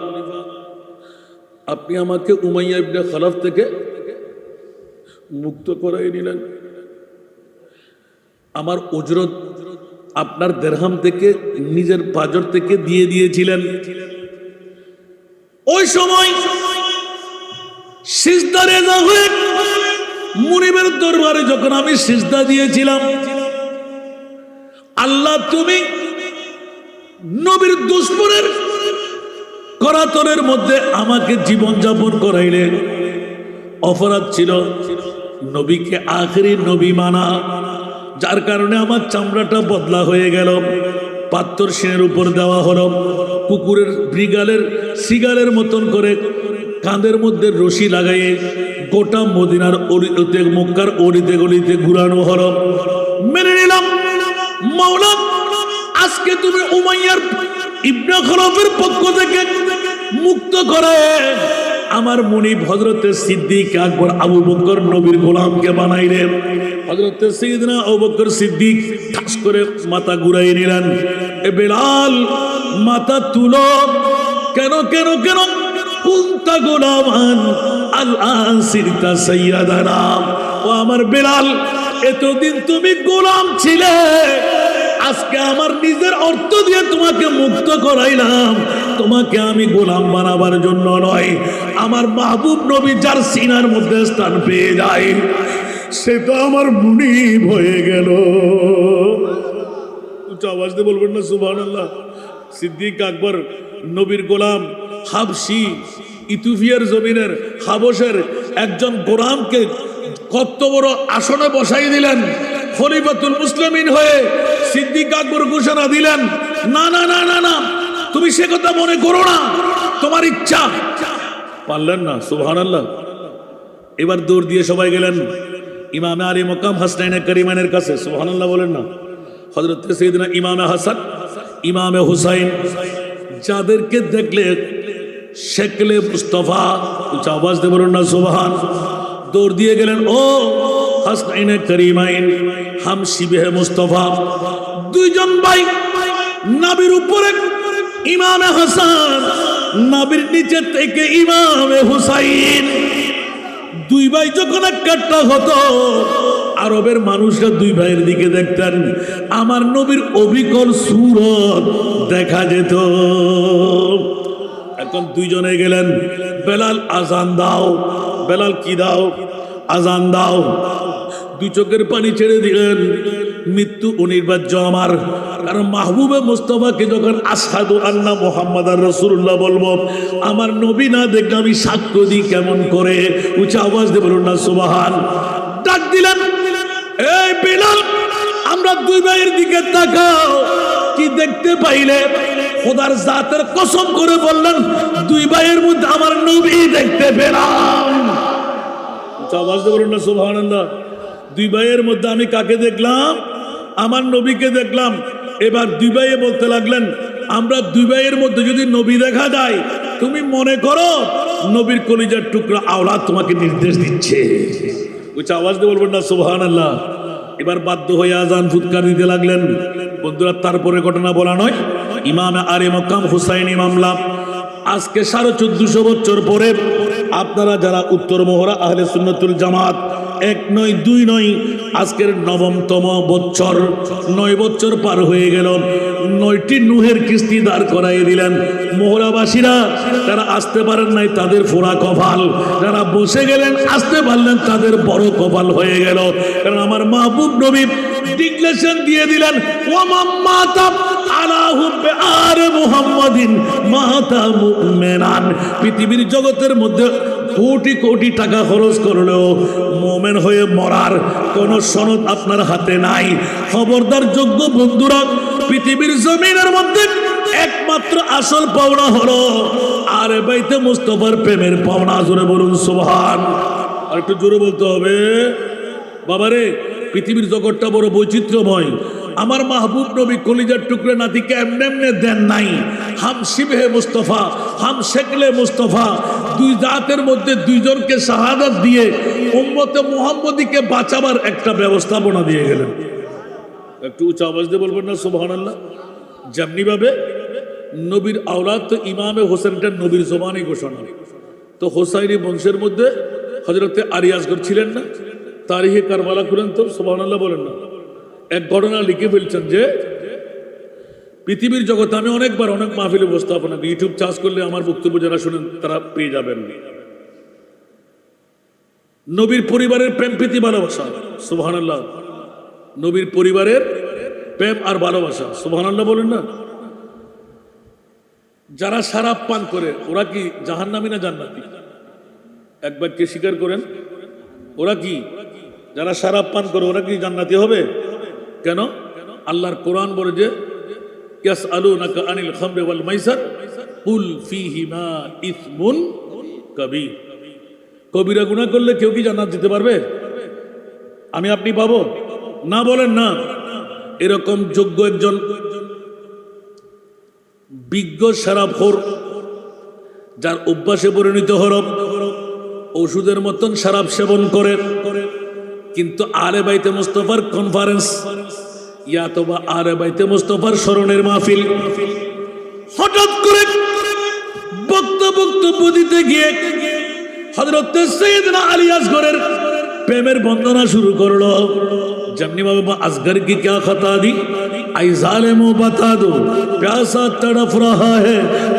আপনি আমাকে উমাইয়া ইবনে খালাফ থেকে মুক্ত করাই নিলেন, আমার উজরত আপনার দেরহাম থেকে নিজের পাজর থেকে দিয়ে দিয়েছিলেন। ওই সময় সিজদারে না হয়ে মুনিবের দরবারে যখন আমি সিজদা দিয়েছিলাম, আল্লাহ তুমি নবীর দুশমনের করাতরের মধ্যে আমাকে জীবন যাপন করাইলে। অপরাধ ছিল নবীকে আখেরি নবী মানা, যার কারণে আমার চামড়াটা বদলা হয়ে গেল, পাত্তর সিনের উপর দেওয়া হলো, কুকুরের সিগালের মতন করে কাঁধের মধ্যে রশি লাগাইয়ে গোটা মদিনার অলিতে মক্কার অলিতে গলিতে ঘুরানো হলো। মেনে নিলাম মাওলা, আজকে তুমি উমাইয়ার ইবনে খালাফের পক্ষ থেকে মুক্ত করে আমার মুনিব হযরত সিদ্দিক আকবর আবু বকর নবীর গোলামকে বানাইলেন। হযরত সাইয়েদনা আবু বকর সিদ্দিক ঠাস করে মাথা ঘুরাই নিলেন। এ বেলাল, মাথা তুলো। কেন কেন কেন? কুনতা গোলামান আল-আন সিরতা সাইয়্যিদানা। ও আমার বেলাল, এতদিন তুমি গোলাম ছিলে, আজকে আমার নিজের অর্থ দিয়ে তোমাকে মুক্ত করাইলাম। তোমাকে আমি গোলাম বানাবার জন্য নয়, আমার মাহবুব নবী যার সিনার মধ্যে স্থান পেয়ে যায় সে তো আমার মুনিব হয়ে গেল। উচ্চ আওয়াজ দিয়ে বলবেন না সুবহানাল্লাহ? সিদ্দিক আকবর নবীর গোলাম, হাবশি ইথিওপিয়ার জমিনের হাবশের একজন গোলামকে কত বড় আসনে বসাই দিলেন। খলিফাতুল মুসলিমিন হয়ে সিদ্দিক আকবর ঘোষণা দিলেন, না না না না না, তুমি সে কথা মনে করো না, তোমার ইচ্ছা। পারলেন না। সুবহানাল্লাহ। এবার দৌড় দিয়ে সবাই গেলেন ইমামে আলী মকাম হাসনাইন করিমানের কাছে। সুবহানাল্লাহ বলেন না। হযরত সাইয়েদনা ইমামে হাসান, ইমামে হুসাইন, যাদেরকে দেখলে শেকলে মুস্তাফা, উচ্চ আওয়াজ দিয়ে বলুন না সুবহান। দৌড় দিয়ে গেলেন, ও হাসনাইন করিমাইন, হাম শিবে মুস্তাফা, দুইজন ভাই, নাবির উপরে ইমামে হাসান, নাবির নিচে থেকে ইমামে হুসাইন। দুই ভাই যখন একটা হতো, আরবের মানুষরা দুই ভাইয়ের দিকে দেখতেন, আমার নবীর অবিকল সুরত দেখা যেত। এখন দুইজনে গেলেন, বেলাল আজান দাও। বেলাল কি দাও? আজান দাও। দুই চোখের পানি ছেড়ে দিলেন, মৃত্যু অনিবার্য আমার, কারণ মাহবুবে মুস্তাফাকে যখন আশহাদু আন্না মুহাম্মাদার রাসূলুল্লাহ বলবো, আমার নবী না দেখলে আমি সাক্ষ্য দিই কেমন করে? উচ্চ আওয়াজ দিয়ে বলুন না সুবহান। ডাক দিলেন, এই বেলাল, আমরা দুই ভাইয়ের দিকে তাকাও, কি দেখতে পাইলে? খোদার জাতের কসম করে বললেন, দুই ভাইয়ের মধ্যে আমার নবী দেখতে পেলাম। উচ্চ আওয়াজ দিয়ে বলুন না সুবহানাল্লাহ। দুই ভাইয়ের মধ্যে আমি কাকে দেখলাম? আমার নবীকে দেখলাম। এবার দুই ভাইয়ে বলতে লাগলেন, আমরা দুই ভাইয়ের মধ্যে যদি নবী দেখা যায়, তুমি মনে করো নবীর কলিজার টুকরা আওলাদ তোমাকে নির্দেশ দিচ্ছে। উচ্চ আওয়াজ দিয়ে বলবেন না সুবহানাল্লাহ। এবার বাধ্য হয়ে আজান ফুৎকার দিতে লাগলেন। বন্ধুরা, তারপরে ঘটনা বলা নয়, ইমামে আলী মকাম হুসাইনি মামলা আজকে 1450 বছর পরে আপনারা যারা উত্তর মোহরা আহলে সুন্নাতুল জামাত, এক নয় দুই নয়, আজকের 9তম বছর, 9 বছর পার হয়ে গেল। 9টি নুহের কিস্তি দাঁড় করাই দিলেন। মোহরাবাসীরা যারা আসতে পারেন নাই তাদের ফোড়া কপাল, যারা বসে গেলেন আসতে পারলেন তাদের বড় কপাল হয়ে গেল। কারণ আমার মাহবুব নবী ডিক্লেরেশন দিয়ে দিলেন, ওয়া মাতা আলা হুব্বে আলে মুহাম্মাদিন মাতা মুমিনান। পৃথিবীর জগতের মধ্যে কোটি কোটি টাকা খরচ করলেও মোমেন হয়ে মরার কোন সনদ আপনার হাতে নাই। খবরদার যোগ্য বন্ধুরা, পৃথিবীর জমিনের মধ্যে একমাত্র আসল পাওনা হলো আলে বাইতে মুস্তাফার প্রেমের পাওনা। জোরে বলুন সুবহান। আর একটু জোরে বলতে হবে বাবারে। পৃথিবীর জগৎটা বড় বৈচিত্র্যময়। আমার মাহবুব নবী কলিজার টুকরে নাতিকে এমনি এমনি দেন নাই। হাম শিবহে মুস্তফা, হাম শেকলে মুস্তফা, দুই জাতের মধ্যে দুইজনকে শাহাদাত দিয়ে উম্মতে মুহাম্মদীকে বাঁচাবার একটা ব্যবস্থাপনা দিয়ে গেলেন। একটু উঁচা আওয়াজ দিয়ে বলবেন না সুবহানাল্লাহ? যেমনি ভাবে নবীর আওলাদ তো ইমামে হোসেনটা নবীর জবানে ঘোষণা। তো হোসাইনি বংশের মধ্যে হযরতে আলী আসগর ছিলেন না? তারিখে কারবালা খুলেন তো, সুবহানাল্লাহ বলেন না। এক ঘটনা লিখে ফেলছেন যে পৃথিবীর জগতে আমি অনেকবার অনেক মাহফিলে উপস্থাপনা, ইউটিউব চার্জ করলে আমার বক্তব্য যারা শুনেন তারা পেয়ে যাবেন। নবীর পরিবারের প্রেম প্রীতি ভালোবাসা, সুবহানাল্লাহ। নবীর পরিবারের প্রেম আর ভালোবাসা, সুবহানাল্লাহ বলেন না। যারা শরাব পান করে ওরা কি জাহান্নামী না জান্নাতি? একবার কে স্বীকার করেন? ওরা কি, যারা শরাব পান করে ওরা কি জান্নাতি হবে? কেন? আল্লাহর কোরআন বলে যে ইয়াসআলুনাকা আনিল খামরি ওয়াল মাইসার কুল ফীহিমা ইসমুন কাবীর। কবিরা গুনাহ করলে কেউ কি জান্নাত যেতে পারবে? আমি আপনি পাবো না? বলেন না। এরকম যোগ্য একজন বিজ্ঞ শরাবখোর, যার অভ্যাসে পরিণত হল ওষুধের মতন শরাব সেবন করে, কিন্তু আলে বাইতে মুস্তাফার কনফারেন্স ইয়াতবা আলে বাইতে মুস্তাফার স্মরণের মাহফিল, হঠাৎ করে বক্তব্য দিতে গিয়ে হযরত সাইয়েদনা আলী আসগরের প্রেমের বন্দনা শুরু করলো। যেমনি ভাবে আসগর কি क्या खता दी आई जालिमो बता दो प्यासा तड़प रहा है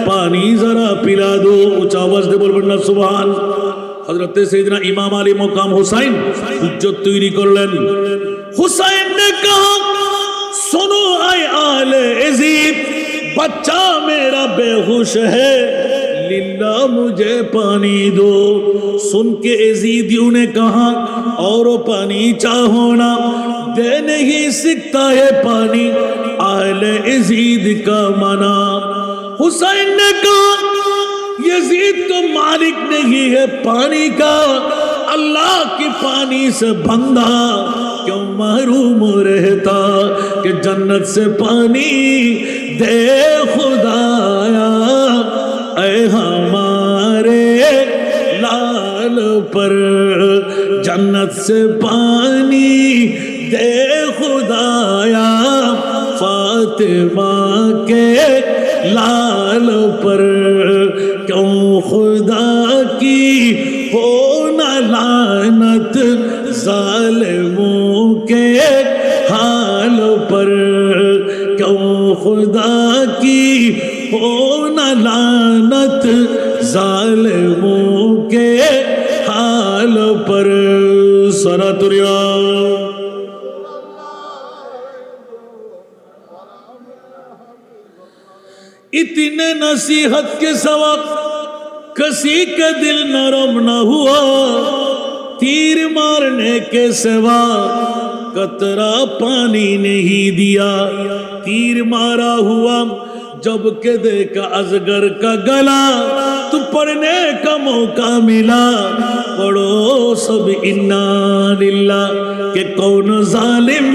पानी जरा पिला दो। উচ্চ আওয়াজ দিয়ে বলবেন না সুবহান। হযরত সাইয়েদনা ইমাম আলী মকাম হুসাইন হুজ্জত তৈরি করলেন। হুসাইন ने कहा सुनो आए आले यजीद बच्चा मेरा बेहोश है लिल्ला मुझे पानी दो। सुन के यजीदियों ने कहा और पानी चाहो ना दे नहीं सकता है पानी आले यजीद का मना। हुसैन ने कहा यजीद तो मालिक नहीं है पानी का, अल्लाह की पानी से बंदा क्यों महरूम रहता कि जन्नत से पानी दे खुदाया। ऐ हमारे लाल पर जन्नत से पानी दे खुदाया, फातिमा के लाल पर क्यों खुदा की हो न लानत जालिमों के हाल पर, क्यों खुदा की हो न लानत जालिमों के हाल पर। सरातुरिया इतने नसीहत के सवा किसी का दिल नरम न हुआ, तीर मारने के सिवा कतरा पानी नहीं दिया। तीर मारा हुआ जब के देखा अजगर का गला, तो पढ़ने का मौका मिला पढ़ो सब इन्ना लिल्लाह के कौन जालिम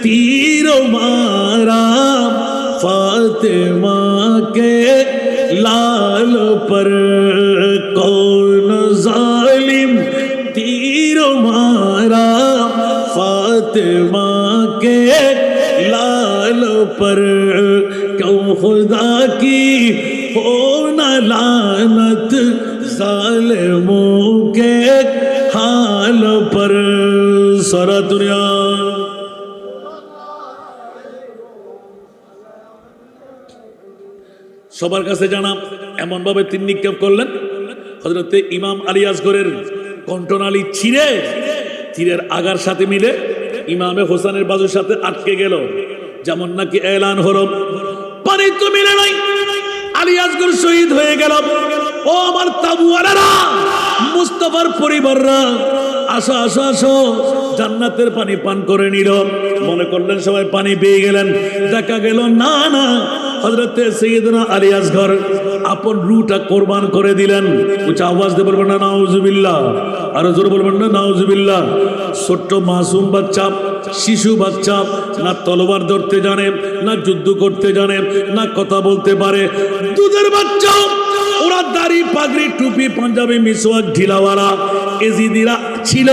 तीर मारा फातिमा के लाल पर, कौन जालिम तीर मारा फातिमा के लाल पर, क्यों खुदा की हो न लानत जालिमों के हाल पर। सारा दुनिया সবার কাছে জানা এমন ভাবে তিন নিক্ষেপ করলেন হযরতে ইমাম আলী আসগরের কণ্ঠনালী ছিঁড়ে তীরের আগার সাথে মিলে ইমামে হোসেনের বাজুর সাথে আটকে গেল। যেমন নাকি এলান হলো পানি তো মিলে নাই, আলী আসগর শহীদ হয়ে গেল। ও আমার তাবুয়ালারা, মুস্তাফার পরিবাররা, আসো আসো আসো, জান্নাতের পানি পান করে নিল। মনে করলেন সবাই পানি পেয়ে গেলেন, দেখা গেল না না, হযরতে সাইয়েদনা আলী আসগর আপন রূহটা কোরবান করে দিলেন। উচ্চ আওয়াজ দিয়ে বলবেন না নাউজুবিল্লাহ, আরো জোরে বলবেন না নাউজুবিল্লাহ। ছোট্ট মাসুম বাচ্চা, শিশু বাচ্চা, না তলোয়ার ধরতে জানে, না যুদ্ধ করতে জানে, না কথা বলতে পারে, দুধের বাচ্চা, ওরা দাড়ি পাগড়ি টুপি পাঞ্জাবি মিসওয়াক ঢিলাওয়ালা এজিদিরা ছিল,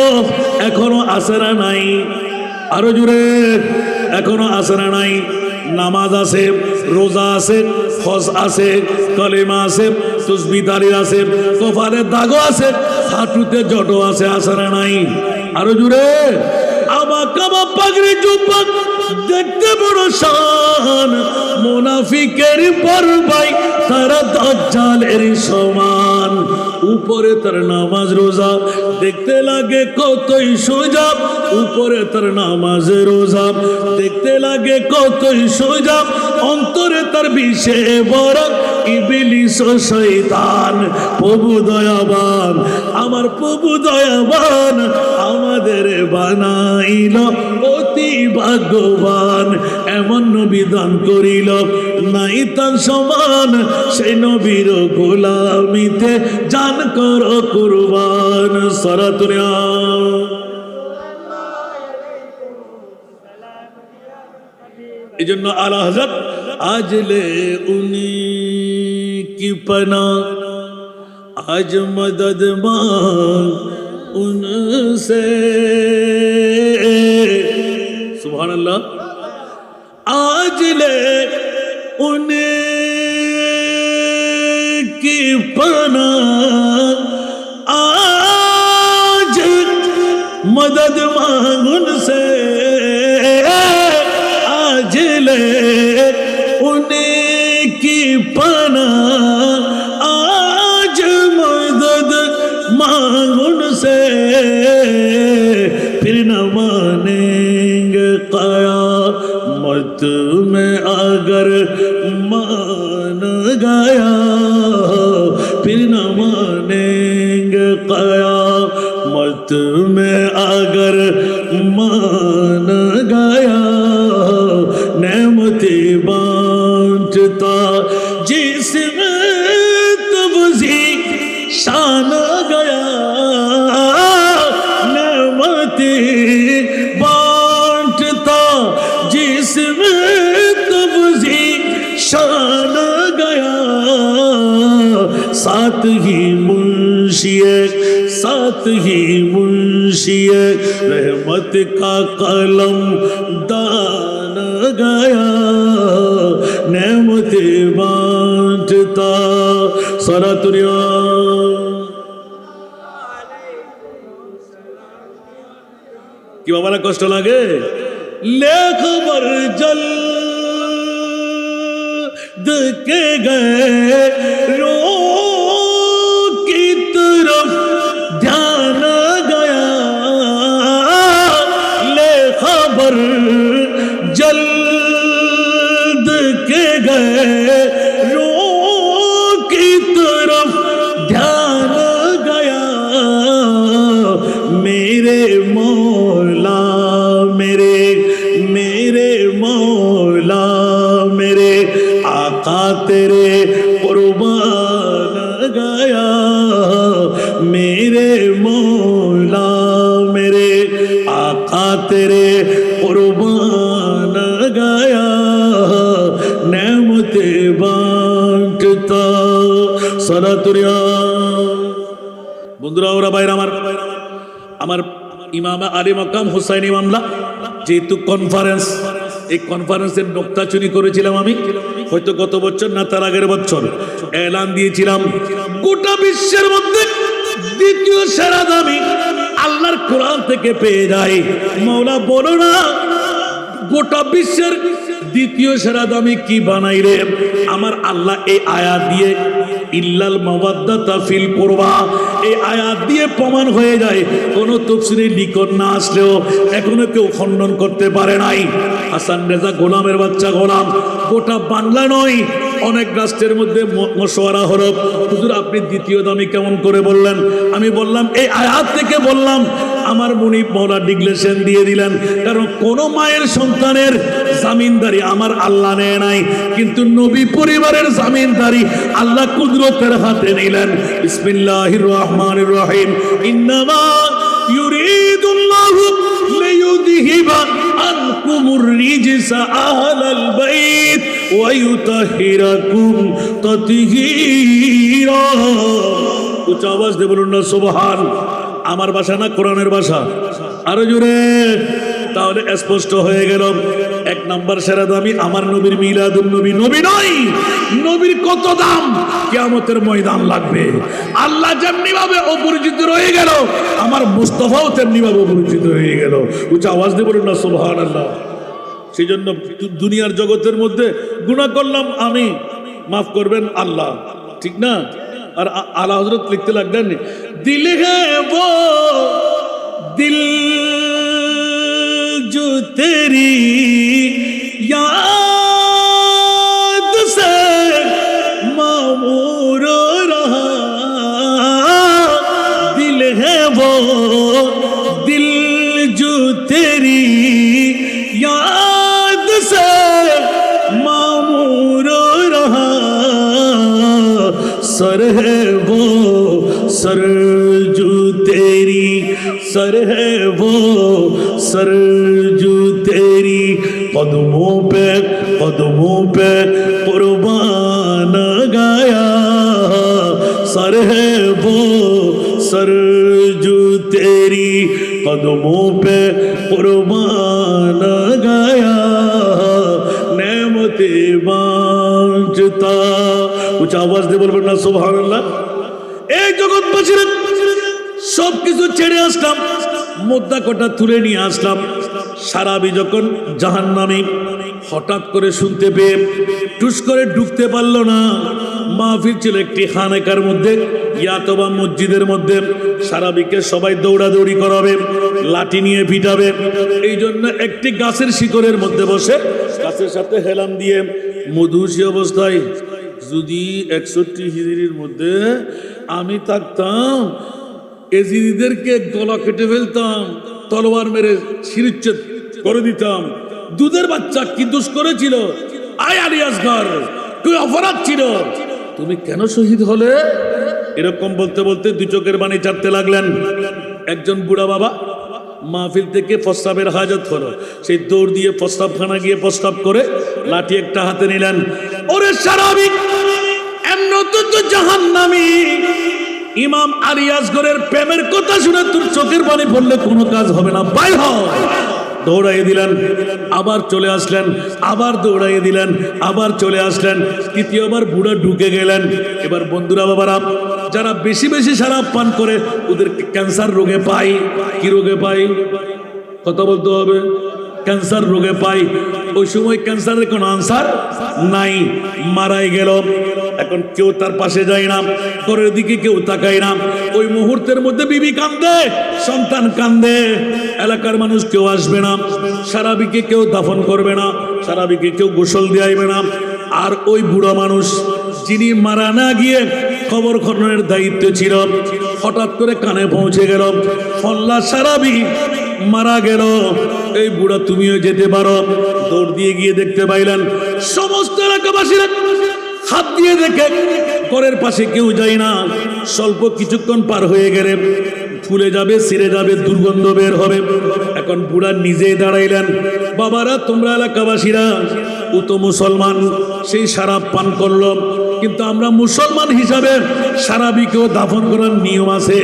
এখনো আছে না নাই? আরো জোরে, এখনো আছে না নাই? নামাজ আছে, রোজা আছে, হজ আছে, কলেমা আছে, তাসবিহ তাহলিল আছে, কপালে দাগও আছে, হাঁটুতে জটো আছে, আছে না নাই? আরো জোরে। আবা কাবা পাগড়ি জুব্বা দেখতে বড় শান, মুনাফিকের পরবাই তারা দাজ্জালের সমান। উপরে তার নামাজ রোজা দেখতে লাগে কতই সোজা, উপরে তার নামাজ রোজা দেখতে লাগে কতই সোজা, অন্তরে তার বিষে বড় ইবলিস ও শয়তান। প্রভু দয়াবান, আমার প্রভু দয়াবান, আমাদের বানাইল অতি ভাগ্যবান। এমন নবী দান করিল নাই তার সমান, সেই নবীর গোলামিতে জান কর কুরবান। সরাতুনিয়া এই জন্য আলা হযরত আজলে উনি কি পনা, আজ মদদ মাंग उनसे। सुभान अल्लाह। आज ले उनकी पना, आज मदद मांग उनसे, आज ले उनकी पना, आज मदद मांग उनसे, फिर न मानेंगे क़यामत में अगर मान गया, फिर न मानेंगे क़यामत में अगर मान गया। नेमती बांटता जिसमें तबज़ी शान गया, नेमती बांटता जिसमें तबज़ी शान गया। साथ ही मुंशिए, साथ ही मुंशिए रहमत का कलम दान गया। नेमत बांटता सरातुनिया। কি বাবারা কষ্ট লাগে? ले खबर जल्द के गए रो की तरफ ध्यान गया। ले खबर जल्द के गए रो की तरफ ध्यान गया। मेरे मौला मेरे मेरे मौला मेरे आका तेरे कुर्बान गया। मेरे मौला मेरे आका तेरे कुर्बान गया। नेमते बांटता सलातुरिया। বন্ধুরা ওরা বাইরে আমার ইমাম আলী মকাম হুসাইন ইমামলা যেহেতু কনফারেন্স, এই কনফারেন্সের নোক্তা চুরি করেছিলাম আমি, হয়তো গত বছর না তার আগের বছর এলান দিয়েছিলাম গোটা বিশ্বের মধ্যে দ্বিতীয় সেরা দামি আল্লাহর কোরআন থেকে পেয়ে যায়। মৌলা বলো না গোটা বিশ্বের দ্বিতীয় সেরা দামি কি বানাইলে? আমার আল্লাহ এই আয়াত দিয়ে ইল্লাল মাওয়াদ্দাতা ফিল কুরবা, এই আয়াত দিয়ে প্রমাণ হয়ে যায়। কোন তাফসীরে লিখন না আসলেও এখনো কেউ খণ্ডন করতে পারে নাই। হাসান রেজা গোলামের বাচ্চা গোলাম গোটা বাংলা নয় অনেক রাষ্ট্রের মধ্যে মশওয়ারা হলো, হুজুর আপনি দ্বিতীয় দামি কেমন করে বললেন? আমি বললাম এই আয়াত থেকে বললাম। আমার মুনিব মওলা ডিক্লেরেশন দিয়ে দিলেন, কারণ কোন মায়ের সন্তানের জামিনদারি আমার আল্লাহ নেয় নাই, কিন্তু নবী পরিবারের জামিনদারি আল্লাহ কুদরতের হাতে নিলেন। বিসমিল্লাহির রহমানির রহিম। ইন্নামা ইউরিদুল্লাহু লিইউযহিবা আনকুমুর রিজসা আহলাল বাইত ওয়া ইউতাহিরাকুম তাতহীরা। উচ্চ আওয়াজ দিয়ে বলুন না সুবহান। আমার ভাষা না কোরআনের ভাষা? আরো জোরে। তাহলে স্পষ্ট হয়ে গেল, এক নাম্বার সেরা দামি আমার নবীর মিলাদুন নবী। নবী নয়, নবীর কত দাম কিয়ামতের ময়দান লাগবে। আল্লাহ যেমনি ভাবে অপরিচিত রয়ে গেল, আমার মুস্তাফাও তেমনি ভাবে অপরিচিত হয়ে গেল। উচ্চ আওয়াজ দিয়ে বলুন না সুবহানাল্লাহ। সেই জন্য দুনিয়ার জগতের মধ্যে গুনাহ করলাম আমি, মাফ করবেন আল্লাহ, ঠিক না? আর আলা হযরত লিখতে লাগলেন, দিল হ্যায় वो दिल जो तेरी याद से मामूर रहा, दिल है वो दिल जो तेरी याद से मामूर रहा, सर है वो सर जो तेरी, सर है वो सर जो तेरी कदमों पे कुर्बान गया, सर है वो सर जो तेरी कदमों पे कुर्बान गया, नेमते बांटता। कुछ आवाज दे बोलবেন না সুবহানাল্লাহ। এই জগৎবাসীরা সব কিছু ছেড়ে আসলাম, মুদ্রা কটা তুলে নিয়ে আসলাম। সারাবি যখন জাহান্নামী হঠাৎ করে শুনতে পেয়ে টুস করে ঢুকতে পারলো না। মাহফিল ছিল একটি খানেকার মধ্যে, ইয়াতবা মসজিদের মধ্যে। সারাবিকে সবাই দৌড়াদৌড়ি করাবে, লাঠি নিয়ে পিটাবে। এই জন্য একটি গাছের শিকড়ের মধ্যে বসে গাছের সাথে হেলাম দিয়ে মধুসী অবস্থায়, যদি 61 হিজরির মধ্যে আমি থাকতাম, এজিদিদেরকে গলা কেটে ফেলতাম, তলোয়ার মেরে শিরচ্ছেদ করে দিতাম। দুধের বাচ্চা কি দোষ করেছিল? আয় আলী আসগর, তুই অপরাধ ছিল, তুমি কেন শহীদ হলে? এরকম বলতে বলতে দুই চোখের পানি চাটতে লাগলেন। একজন বুড়া বাবা মাহফিল থেকে প্রস্তাবের হাজত হলো, সেই দৌড় দিয়ে প্রস্তাবখানা গিয়ে প্রস্তাব করে লাঠি একটা হাতে নিলেন। ওরে সারাবি, এমন তো জাহান্নামী। ইমাম আলী আসগরের প্রেমের কথা শুনে তোর চোখের পানি পড়লে কোনো কাজ হবে না, বাইর হ। দৌড়াইয়ে দিলেন, আবার চলে আসলেন, আবার দৌড়াইয়ে দিলেন, আবার চলে আসলেন। তৃতীয়বার বুড়া ঢুকে গেলেন। এবার বন্ধুরা বাবারা, যারা বেশি বেশি শরাব পান করে ওদেরকে ক্যান্সার রোগে পায়। কি রোগে পায়? কথা বলতে হবে। ক্যান্সার রোগে পায়। ওই সময় ক্যান্সারের কোনো আনসার নাই, মারাই গেল। এখন কেউ তার পাশে যায় না, ঘরের দিকে কেউ তাকায় না। ওই মুহূর্তের মধ্যে বিবি কান্দে, সন্তান কান্দে, এলাকার মানুষ কেউ আসবে না, সারাবিকে কেউ দাফন করবে না, সারাবিকে কেউ গোসল দেয়াইবে না। আর ওই বুড়ো মানুষ যিনি মারা না গিয়ে খবর খননের দায়িত্ব ছিল, হঠাৎ করে কানে পৌঁছে গেল, ফল্লা সারাবি মারা গেল। এই বুড়া তুমিও যেতে পারো। দৌড় দিয়ে গিয়ে দেখতে পাইলেন সমস্ত এলাকাবাসীরা হাত দিয়ে দেখে ঘরের পাশে কেউ যায় না। স্বল্প কিছুক্ষণ পার হয়ে গেলে ফুলে যাবে, ছিঁড়ে যাবে, দুর্গন্ধ বের হবে। এখন বুড়া নিজেই দাঁড়াইলেন, বাবারা তোমরা এলাকাবাসীরা, ও তো মুসলমান, সেই শরাব পান করলো, কিন্তু আমরা মুসলমান হিসাবে সারাবিকেও দাফন করার নিয়ম আছে।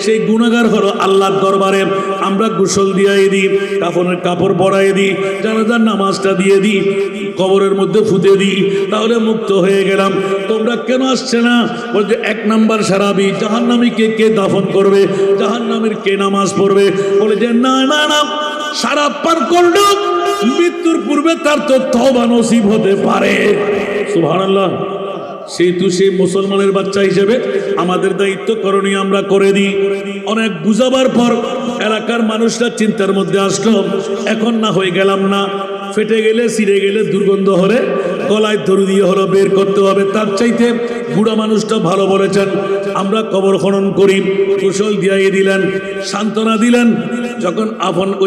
সেই গুনাহগার হলো আল্লাহর দরবারে। আমরা গোসল দিয়াই দিই, কাফনের কাপড় পরাই দিই, জানাজার নামাজটা দিয়ে দিই, কবরের মধ্যে ফুতে দিই, তাহলে মুক্ত হয়ে গেলাম। তোমরা কেন আসছে না? বলছে এক নাম্বার সারাবি, জাহান্নামীকে কে দাফন করবে, জাহান্নামীর কে নামাজ পড়বে? বলে যে না না না, শরাব পান করলো, মৃত্যুর পূর্বে তার তো তওবা নসিব হতে পারে। সুবহানাল্লাহ। সেহেতু সেই মুসলমানের বাচ্চা হিসেবে আমাদের দায়িত্ব করণীয় আমরা করে দিই। অনেক বুঝাবার পর এলাকার মানুষরা চিন্তার মধ্যে আসলো, এখন না হয়ে গেলাম না, ফেটে গেলে, ছিঁড়ে গেলে, দুর্গন্ধ হলে গলায় দড়ি দিয়ে হলো বের করতে হবে। তার চাইতে বুড়া মানুষটা ভালো বলেছেন, আমরা কবর খনন করি, কুশল দিয়াই দিলেন, সান্ত্বনা দিলেন। যখন আপন ওই